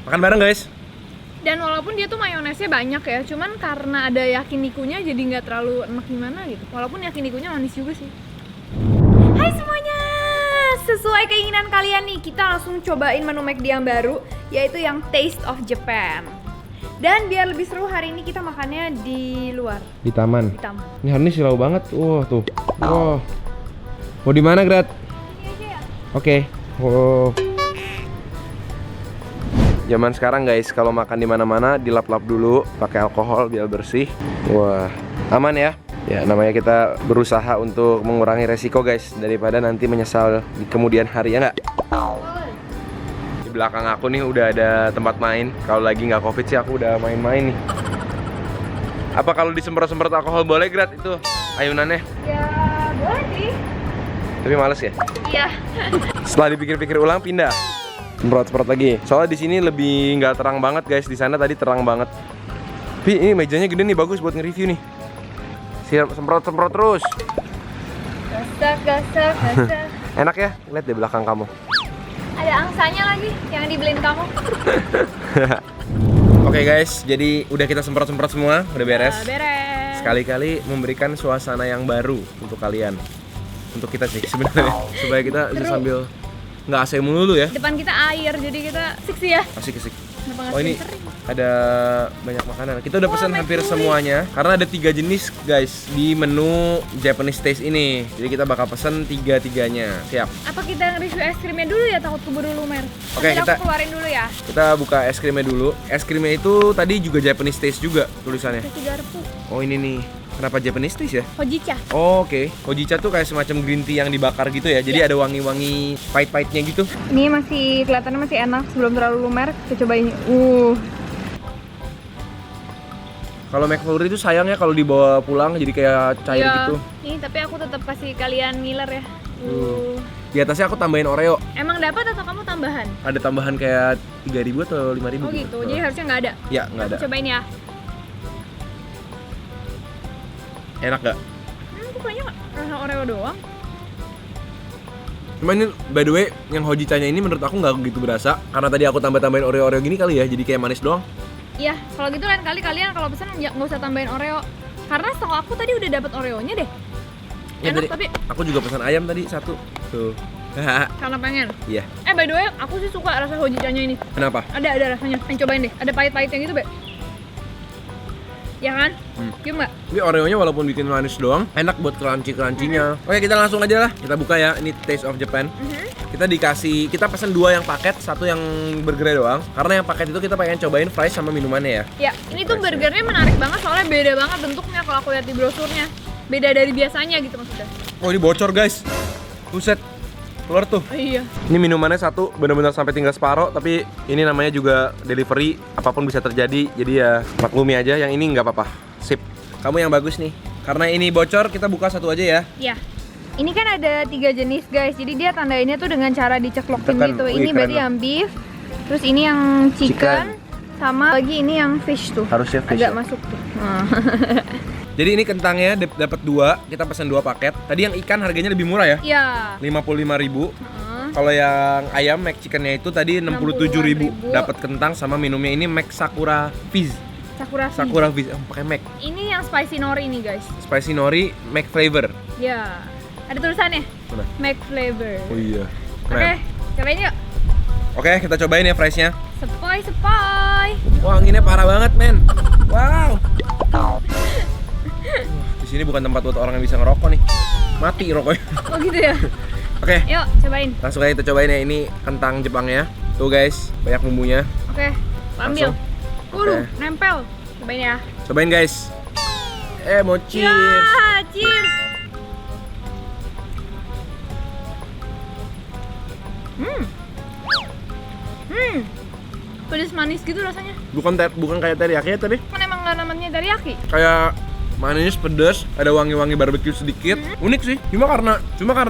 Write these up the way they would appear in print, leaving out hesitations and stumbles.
Makan bareng guys. Dan walaupun dia tuh mayonesnya banyak ya, cuman karena ada yakinikunya jadi nggak terlalu enak gimana gitu. Walaupun yakinikunya manis juga sih. Hai semuanya, sesuai keinginan kalian nih, kita langsung cobain menu McD yang baru, yaitu yang Taste of Japan. Dan biar lebih seru, hari ini kita makannya di luar. Di taman. Di taman. Ini hari ini silau banget. Wah tuh. Wah. Mau di mana, Grat? Ini aja ya. Oke. Wow. Zaman sekarang guys, kalau makan di mana-mana dilap-lap dulu pakai alkohol biar bersih. Wah, aman ya. Ya, namanya kita berusaha untuk mengurangi resiko guys, daripada nanti menyesal di kemudian hari, ya nggak? Di belakang aku nih udah ada tempat main. Kalau lagi nggak covid sih aku udah main-main nih. Apa kalau disemprot-semprot alkohol boleh, Grat, itu ayunannya? Ya, boleh sih. Tapi males ya? Iya. Setelah dipikir-pikir ulang pindah. Semprot-semprot lagi. Soalnya di sini lebih nggak terang banget guys. Di sana tadi terang banget. Tapi ini mejanya gede nih, bagus buat nge-review nih. Siap, semprot-semprot terus. Gasak. Enak ya? Lihat di belakang kamu. Ada angsanya lagi yang dibeliin kamu. Oke guys, jadi udah kita semprot-semprot semua, udah beres. Beres. Sekali-kali memberikan suasana yang baru untuk kalian. Untuk kita sih sebenarnya. Supaya kita bisa Seru. sambil nggak AC mulu ya. Depan kita air, jadi kita siksi ya. Asik-asik. Kenapa nggak Oh ini sering? ada banyak makanan. Kita udah Wah, pesan hampir McFlurry. semuanya karena ada 3 jenis guys di menu Japanese Taste ini. Jadi kita bakal pesan 3-tiganya. Siap. Apa kita nge-review es krimnya dulu ya? Takut keburu lumer. Oke, Nanti kita- aku keluarin dulu ya. Kita buka es krimnya dulu. Es krimnya itu tadi juga Japanese Taste juga tulisannya. Kasih garpu. Oh ini nih. Kenapa Japanese Taste ya? Hojicha. Oh, oke. Hojicha tuh kayak semacam green tea yang dibakar gitu ya. Jadi ada wangi-wangi pahit-pahitnya gitu. Ini masih kelihatannya masih enak sebelum terlalu lumer. Kita cobain. Kalau McFlurry itu sayangnya kalau dibawa pulang jadi kayak cair Iya. gitu. Nih, tapi aku tetap kasih kalian ngiler ya. Di atasnya aku tambahin Oreo. Emang dapat atau kamu tambahan? Ada tambahan kayak 3.000 atau 5.000 Oh gitu. Jadi harusnya nggak ada. Ya, nggak ada. Aku cobain ya. Enak gak? Aku kayaknya rasa Oreo doang. Cuma ini by the way, yang Hojicha-nya ini menurut aku nggak begitu berasa. Karena tadi aku tambah-tambahin Oreo-Oreo gini kali ya, jadi kayak manis doang. Iya, kalau gitu lain kali kalian kalau pesan nggak usah tambahin Oreo. Karena setahu aku tadi udah dapat Oreonya deh. Ya, Enak tadi tapi aku juga pesan ayam tadi satu. Tuh. karena pengen. Iya. By the way, aku sih suka rasa Hojicha-nya ini. Kenapa? Ada rasanya. Cobain deh. Ada pahit-pahitnya gitu, Be. Ya kan? Cium nggak? Tapi Oreonya walaupun bikin manis doang, enak buat crunchy-crunchy-nya. Oke, kita langsung aja lah. Kita buka ya. Ini Taste of Japan. Kita pesan 2 yang paket, 1 yang burgernya doang. Karena yang paket itu kita pengen cobain fries sama minumannya ya. Ya, ini tuh burgernya menarik banget soalnya beda banget bentuknya kalau aku lihat di brosurnya. Beda dari biasanya gitu maksudnya. Oh, ini bocor, guys. Buset. Keluar tuh. Oh iya. Ini minumannya 1 benar-benar sampai tinggal separuh, tapi ini namanya juga delivery, apapun bisa terjadi. Jadi ya maklumi aja, yang ini nggak apa-apa. Sip. Kamu yang bagus nih. Karena ini bocor, kita buka 1 aja ya. Iya. Ini kan ada 3 jenis guys. Jadi dia tandainnya tuh dengan cara diceklokin Tekan. gitu. Wih, Ini keren berarti loh. yang beef. Terus ini yang chicken. Sama lagi ini yang fish tuh. Harusnya fish Agak ya? masuk tuh. Nah. Jadi ini kentangnya dapat 2, kita pesan 2 paket. Tadi yang ikan harganya lebih murah ya. Iya. 55.000. Heeh. Kalau yang ayam McChickennya itu tadi 67.000. 60.000. Dapat kentang sama minumnya ini Mac Sakura Fizz. Sakura fish. Sakura Fizz. Pakai Mac. Ini yang spicy nori nih guys. Spicy nori Mac flavor. Ya. Ada tulisannya. Mana? Mac flavor. Oh iya. Oke, Keren. cobain yuk. Oke, kita cobain ya friesnya. Sepoi. Wah, anginnya parah banget, men. Wow. Wah, di sini bukan tempat buat orang yang bisa ngerokok nih. Mati rokoknya. Oh gitu ya. Oke, Yuk, cobain. langsung aja kita cobain ya. Ini kentang Jepangnya. Tuh guys, banyak bumbunya. Oke, ambil. Langsung. Waduh, Oke. nempel. Cobain ya. Cobain guys. Mau cheers. Ya, cheers. Pedes manis gitu rasanya. Bukan kayak teriyaki ya tadi. Kan emang nggak namanya teriyaki. Kayak manis, pedas, ada wangi-wangi barbecue sedikit. Unik sih. Cuma karena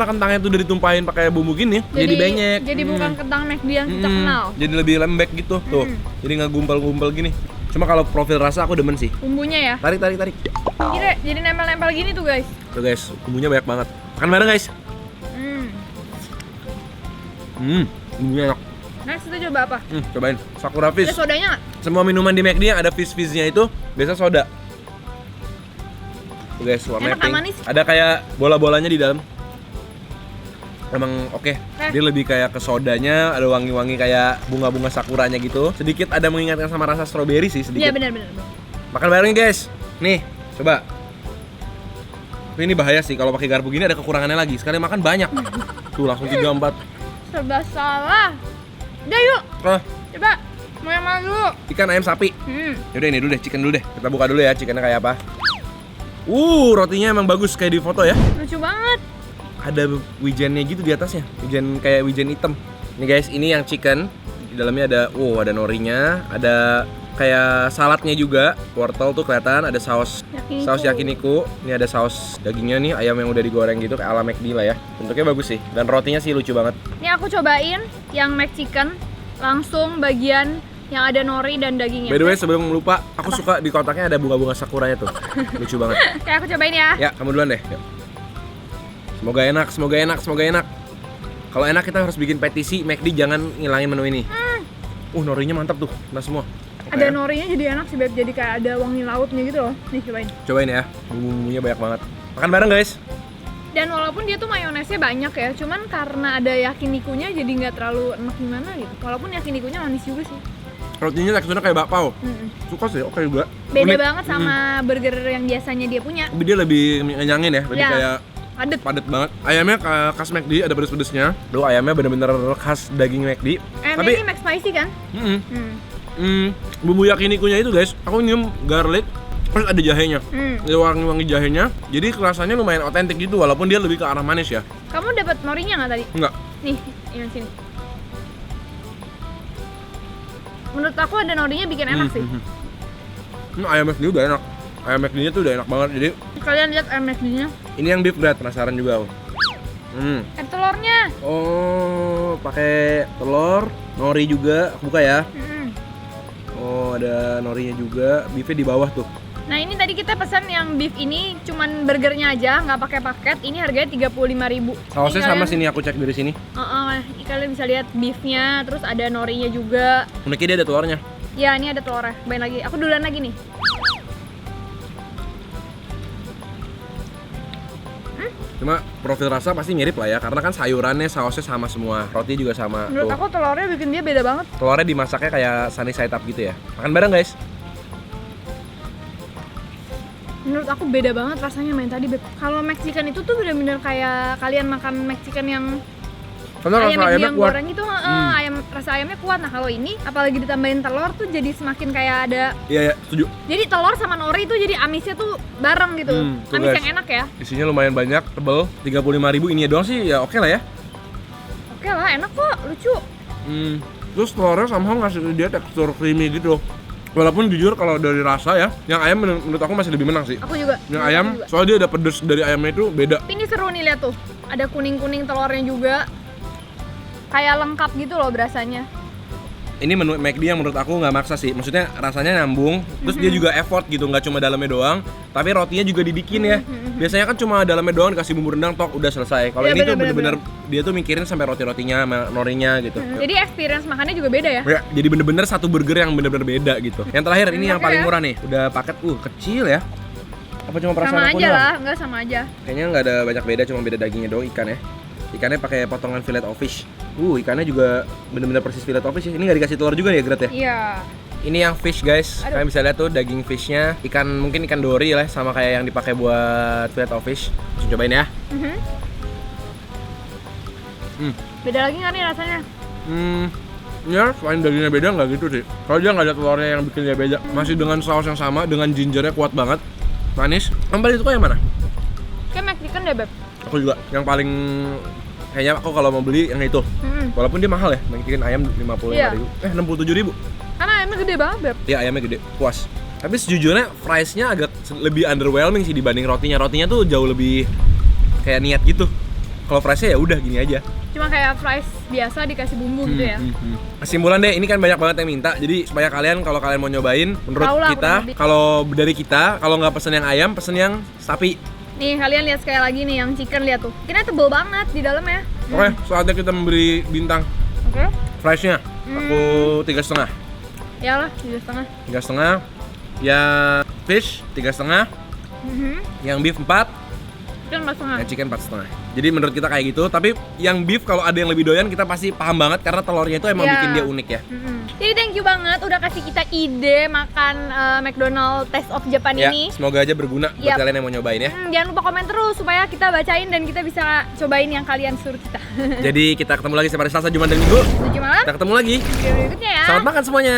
kentangnya tuh udah ditumpahin pakai bumbu gini, jadi banyak. Jadi bukan kentang McD yang kita kenal. Jadi lebih lembek gitu. Tuh. Jadi nggak gumpal-gumpal gini. Cuma kalau profil rasa aku demen sih. Bumbunya ya. Tarik. Gini, jadi nempel-nempel gini tuh guys. Tuh guys, bumbunya banyak banget. Makan bareng guys. Bumbunya enak. Next kita coba apa? Cobain Sakura Ada Fizz. sodanya nggak? Semua minuman di McD yang ada fizz-fizznya itu biasa soda. Tuh guys, warna Enak, pink. manis. Ada kayak bola-bolanya di dalam. Emang oke. Oke. Dia lebih kayak ke sodanya, ada wangi-wangi kayak bunga-bunga sakuranya gitu. Sedikit ada mengingatkan sama rasa stroberi sih Iya sedikit. benar. Makan bareng guys. Nih, coba. Ini bahaya sih kalau pakai garpu gini ada kekurangannya lagi. Sekali makan banyak. Tuh langsung 3 4. Serba salah. Udah yuk, Ah, coba. Mau yang mana dulu? ikan ayam sapi. Yaudah ini dulu deh, chicken dulu deh. Kita buka dulu ya chickennya kayak apa. Rotinya emang bagus kayak di foto ya. Lucu banget. Ada wijennya gitu di atasnya. Wijen kayak wijen hitam. Nih guys, ini yang chicken. Di dalamnya ada ada norinya, ada kayak saladnya juga. Wortel tuh kelihatan, ada saus yakiniku. Ini ada saus dagingnya nih, ayam yang udah digoreng gitu kayak ala McD lah ya. Bentuknya bagus sih. Dan rotinya sih lucu banget. Ini aku cobain yang McChicken, langsung bagian yang ada nori dan dagingnya. By the way, sebelum lupa, aku suka di kotaknya ada bunga-bunga sakuranya tuh. Lucu banget. Oke, aku cobain ya. Ya, kamu duluan deh. Yuk. Semoga enak. Kalau enak kita harus bikin petisi McD jangan ngilangin menu ini. Norinya mantap tuh, nah semua. Ada norinya jadi enak sih, Beb. Jadi kayak ada wangi lautnya gitu loh. Nih, cobain. Cobain ya, bumbu-bumbunya banyak banget. Makan bareng guys. Dan walaupun dia tuh mayonesnya banyak ya, cuman karena ada yakinikunya jadi nggak terlalu enak gimana gitu. Walaupun yakinikunya manis juga sih. Rotinya teksturnya kayak bakpao. Suka sih, oke juga. Beda Unik. banget sama burger yang biasanya dia punya. Tapi dia lebih ngenyangin ya, lebih Ya, kayak padet banget. Ayamnya khas McD, ada pedes-pedesnya. Duh, ayamnya bener-bener khas daging McD. Tapi ini Mac Spicy kan? Bumbu yakinikunya itu guys, aku nyium garlic, terus ada jahenya. Ada wangi-wangi jahenya, jadi rasanya lumayan otentik gitu walaupun dia lebih ke arah manis ya. Kamu dapat norinya nggak tadi? Enggak. Nih, yang sini. Menurut aku ada norinya bikin enak sih. Ini ayam McD udah enak. Ayam McD-nya tuh udah enak banget. Jadi Kalian lihat ayam McD-nya. ini yang beef bread, penasaran juga aku. Ada telurnya. Pakai telur, nori juga. Aku buka ya. Ada norinya juga. Beefnya di bawah tuh. Nah, ini tadi kita pesan yang beef ini cuman burgernya aja, nggak pakai paket. Ini harganya 35.000. Sausnya sama sini, aku cek dari sini. Kalian bisa lihat beefnya, terus ada norinya juga. Uniknya dia ada telurnya. Ya, ini ada telurnya. Cobain lagi. Aku duluan lagi nih. Cuma profil rasa pasti mirip lah ya, karena kan sayurannya, sausnya sama semua, roti juga sama. Menurut Tuh. aku telurnya bikin dia beda banget. Telurnya dimasaknya kayak sunny side up gitu ya. Makan bareng guys. Menurut aku beda banget rasanya main tadi, Beb. Kalau McChicken itu tuh bener-bener kayak kalian makan McChicken yang Karena ayam rasa ayamnya yang kuat. goreng itu, rasa ayamnya kuat. Nah, kalau ini apalagi ditambahin telur tuh jadi semakin kayak ada. Iya, setuju. Jadi telur sama nori itu jadi amisnya tuh bareng gitu. Tuh, Amis guys. yang enak ya. Isinya lumayan banyak, tebel. 35.000 ini doang sih ya oke lah ya. Oke lah, enak kok, lucu. Terus telurnya somehow ngasih dia tekstur creamy gitu. Walaupun jujur kalau dari rasa ya, yang ayam menurut aku masih lebih menang sih. Aku juga. Yang Menurut ayam, aku juga. soalnya dia ada pedes dari ayamnya itu beda. Ini seru nih, lihat tuh. Ada kuning-kuning telurnya juga. Kayak lengkap gitu loh berasanya. Ini menu McD yang menurut aku nggak maksa sih. Maksudnya rasanya nyambung, terus dia juga effort gitu, nggak cuma dalamnya doang, tapi rotinya juga dibikin ya. Biasanya kan cuma dalamnya doang dikasih bumbu rendang, tok udah selesai. Kalau Iya, ini tuh bener-bener. bener-bener dia tuh mikirin sampai roti-rotinya sama norinya gitu. Jadi experience makannya juga beda ya. Ya, jadi bener-bener satu burger yang bener-bener beda gitu. Yang terakhir ini yang Enak paling ya. murah nih. Udah paket kecil ya. Apa cuma perasaan Sama aku aja doang? lah, enggak sama aja. Kayaknya nggak ada banyak beda, cuma beda dagingnya doang, ikan ya. Ikannya pakai potongan fillet of fish. Ikannya juga bener-bener persis fillet of fish ya. Ini nggak dikasih telur juga ya, Gret ya? Iya. Ini yang fish guys. Aduh. Kalian bisa lihat tuh daging fishnya. Mungkin ikan dori lah, sama kayak yang dipakai buat fillet of fish. Langsung cobain ya. Beda lagi nggak nih rasanya? Ya, selain dagingnya beda nggak gitu sih. Kalau dia nggak ada telurnya yang bikin dia beda. Masih dengan saus yang sama, dengan gingernya kuat banget, manis. Yang paling suka yang mana? Kayak McChicken deh, Beb. Aku juga. Yang paling kayaknya aku kalau mau beli yang itu. Walaupun dia mahal ya, McChicken ayam 55.000. Iya. 67.000. Karena ayamnya gede banget, Beb. Iya, ayamnya gede, puas. Tapi sejujurnya fries-nya agak lebih underwhelming sih dibanding rotinya. Rotinya tuh jauh lebih kayak niat gitu. Kalau fries-nya ya udah gini aja. Cuma kayak fries biasa dikasih bumbu gitu ya. Kesimpulan deh, ini kan banyak banget yang minta. Jadi supaya kalian kalau kalian mau nyobain, menurut Tahu lah, kita, kurang lebih. kalau dari kita, kalau nggak pesen yang ayam, pesen yang sapi. Nih, kalian lihat sekali lagi nih yang chicken, lihat tuh. Chicken-nya tebel banget di dalamnya. Oke, saatnya kita memberi bintang. Oke. Friesnya aku 3,5. Iyalah, 3,5. 3,5. Yang fish 3,5. Yang beef 4. Chicken 4,5. Yang chicken 4,5. Jadi menurut kita kayak gitu. Tapi yang beef kalau ada yang lebih doyan kita pasti paham banget karena telurnya itu emang Iya. bikin dia unik ya. Jadi thank you banget udah kasih kita ide makan McDonald Taste of Japan Ya, ini. semoga aja berguna buat Yap. kalian yang mau nyobain ya. Jangan lupa komen terus supaya kita bacain dan kita bisa cobain yang kalian suruh kita. Jadi kita ketemu lagi setiap hari Selasa, Jumat, dan Minggu. 7 malam. Kita ketemu lagi. Video berikutnya ya. Selamat makan semuanya.